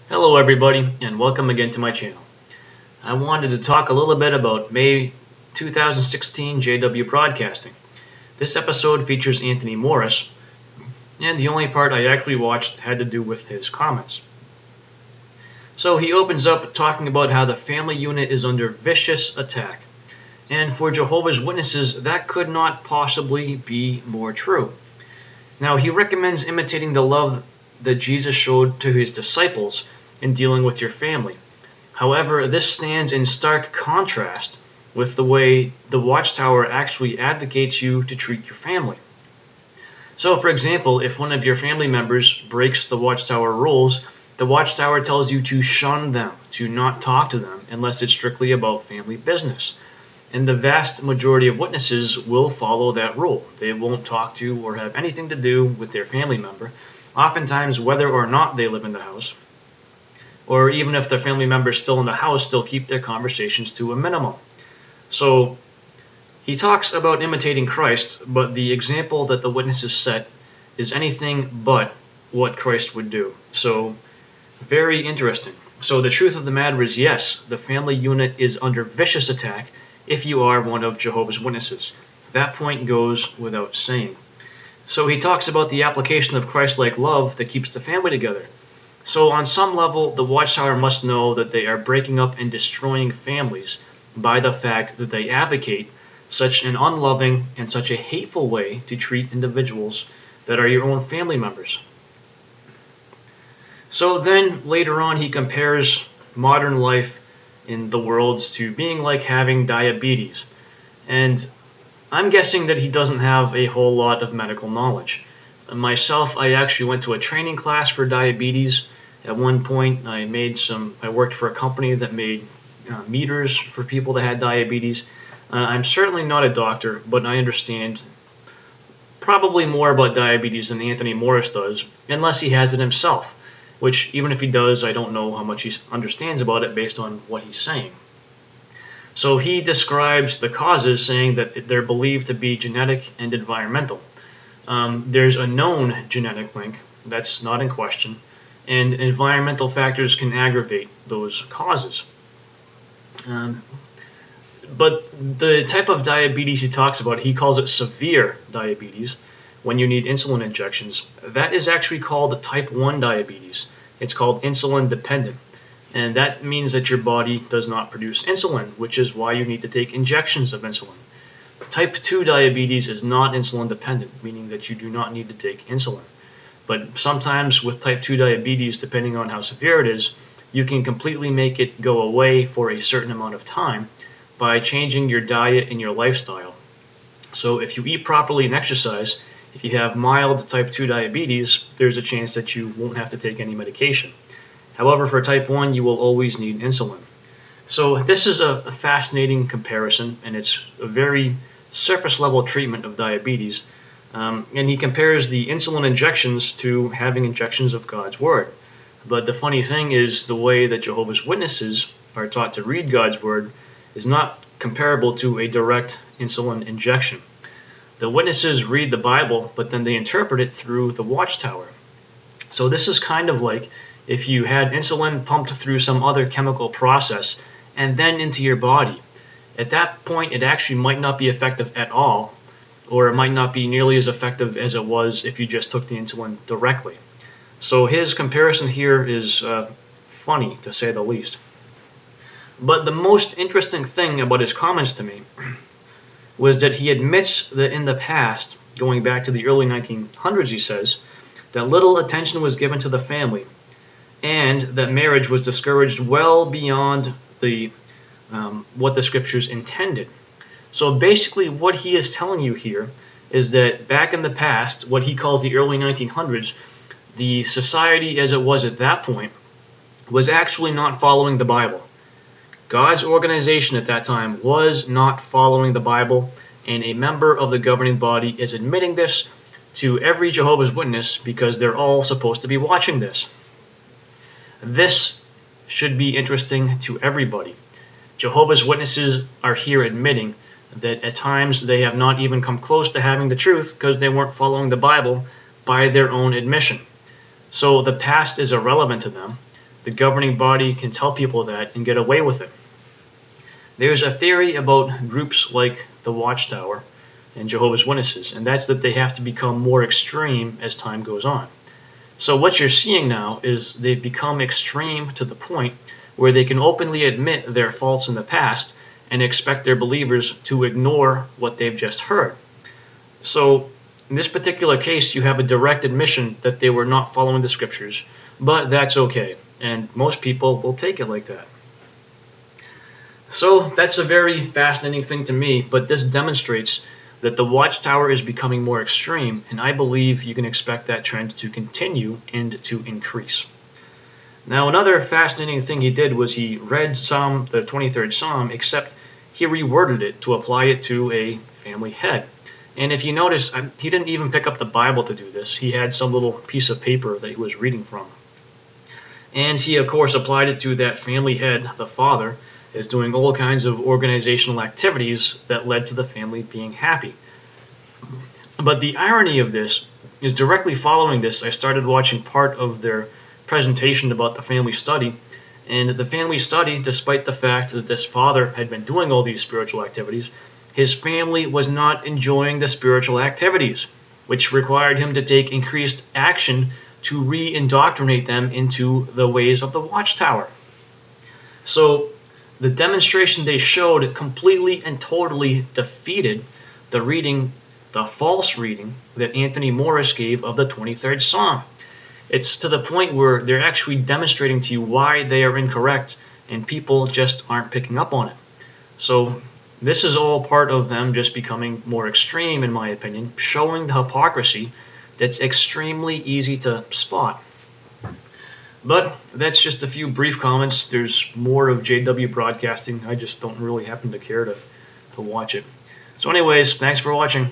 Hello everybody and welcome again to my channel. I wanted to talk a little bit about May 2016 JW Broadcasting. This episode features Anthony Morris, and the only part I actually watched had to do with his comments. So he opens up talking about how the family unit is under vicious attack. And for Jehovah's Witnesses, that could not possibly be more true. Now, he recommends imitating the love that Jesus showed to his disciples in dealing with your family. However, this stands in stark contrast with the way the Watchtower actually advocates you to treat your family. So, for example, if one of your family members breaks the Watchtower rules, the Watchtower tells you to shun them, to not talk to them, unless it's strictly about family business. And the vast majority of witnesses will follow that rule. They won't talk to or have anything to do with their family member, oftentimes whether or not they live in the house. Or even if the family member is still in the house, still keep their conversations to a minimum. So he talks about imitating Christ, but the example that the witnesses set is anything but what Christ would do. So very interesting. So the truth of the matter is, yes, the family unit is under vicious attack if you are one of Jehovah's Witnesses. That point goes without saying. So he talks about the application of Christ-like love that keeps the family together. So on some level, the Watchtower must know that they are breaking up and destroying families by the fact that they advocate such an unloving and such a hateful way to treat individuals that are your own family members. So then later on he compares modern life in the world to being like having diabetes. And I'm guessing that he doesn't have a whole lot of medical knowledge. Myself, I actually went to a training class for diabetes. At one point, I worked for a company that made meters for people that had diabetes. I'm certainly not a doctor, but I understand probably more about diabetes than Anthony Morris does, unless he has it himself, which even if he does, I don't know how much he understands about it based on what he's saying. So he describes the causes, saying that they're believed to be genetic and environmental. There's a known genetic link, that's not in question, and environmental factors can aggravate those causes. But the type of diabetes he talks about, he calls it severe diabetes, when you need insulin injections. That is actually called type 1 diabetes. It's called insulin dependent. And that means that your body does not produce insulin, which is why you need to take injections of insulin. Type 2 diabetes is not insulin dependent, meaning that you do not need to take insulin. But sometimes with type 2 diabetes, depending on how severe it is, you can completely make it go away for a certain amount of time by changing your diet and your lifestyle. So if you eat properly and exercise, if you have mild type 2 diabetes, there's a chance that you won't have to take any medication. However, for type 1, you will always need insulin. So this is a fascinating comparison, and it's a very surface level treatment of diabetes. And he compares the insulin injections to having injections of God's Word. But the funny thing is, the way that Jehovah's Witnesses are taught to read God's Word is not comparable to a direct insulin injection. The witnesses read the Bible, but then they interpret it through the Watchtower. So this is kind of like if you had insulin pumped through some other chemical process and then into your body. At that point, it actually might not be effective at all, or it might not be nearly as effective as it was if you just took the insulin directly. So his comparison here is funny, to say the least. But the most interesting thing about his comments to me was that he admits that in the past, going back to the early 1900s, he says, that little attention was given to the family, and that marriage was discouraged well beyond what the scriptures intended. So basically what he is telling you here is that back in the past, what he calls the early 1900s, the society as it was at that point was actually not following the Bible. God's organization at that time was not following the Bible, and a member of the governing body is admitting this to every Jehovah's Witness because they're all supposed to be watching this. This should be interesting to everybody. Jehovah's Witnesses are here admitting that at times they have not even come close to having the truth because they weren't following the Bible by their own admission. So the past is irrelevant to them. the governing body can tell people that and get away with it. There's a theory about groups like the Watchtower and Jehovah's Witnesses, and that's that they have to become more extreme as time goes on. So what you're seeing now is they've become extreme to the point where they can openly admit their faults in the past and expect their believers to ignore what they've just heard. So in this particular case, you have a direct admission that they were not following the scriptures, but that's okay, and most people will take it like that. So that's a very fascinating thing to me, but this demonstrates that the Watchtower is becoming more extreme, and I believe you can expect that trend to continue and to increase. Now, another fascinating thing he did was he read the 23rd Psalm, except he reworded it to apply it to a family head. And if you notice, he didn't even pick up the Bible to do this. He had some little piece of paper that he was reading from. And he, of course, applied it to that family head, the father, as doing all kinds of organizational activities that led to the family being happy. But the irony of this is directly following this, I started watching part of their presentation about the family study. And the family study, despite the fact that this father had been doing all these spiritual activities, his family was not enjoying the spiritual activities, which required him to take increased action to re-indoctrinate them into the ways of the Watchtower. So the demonstration they showed completely and totally defeated the false reading that Anthony Morris gave of the 23rd Psalm. It's to the point where they're actually demonstrating to you why they are incorrect, and people just aren't picking up on it. So this is all part of them just becoming more extreme, in my opinion, showing the hypocrisy that's extremely easy to spot. But that's just a few brief comments. There's more of JW Broadcasting. I just don't really happen to care to watch it. So anyways, thanks for watching.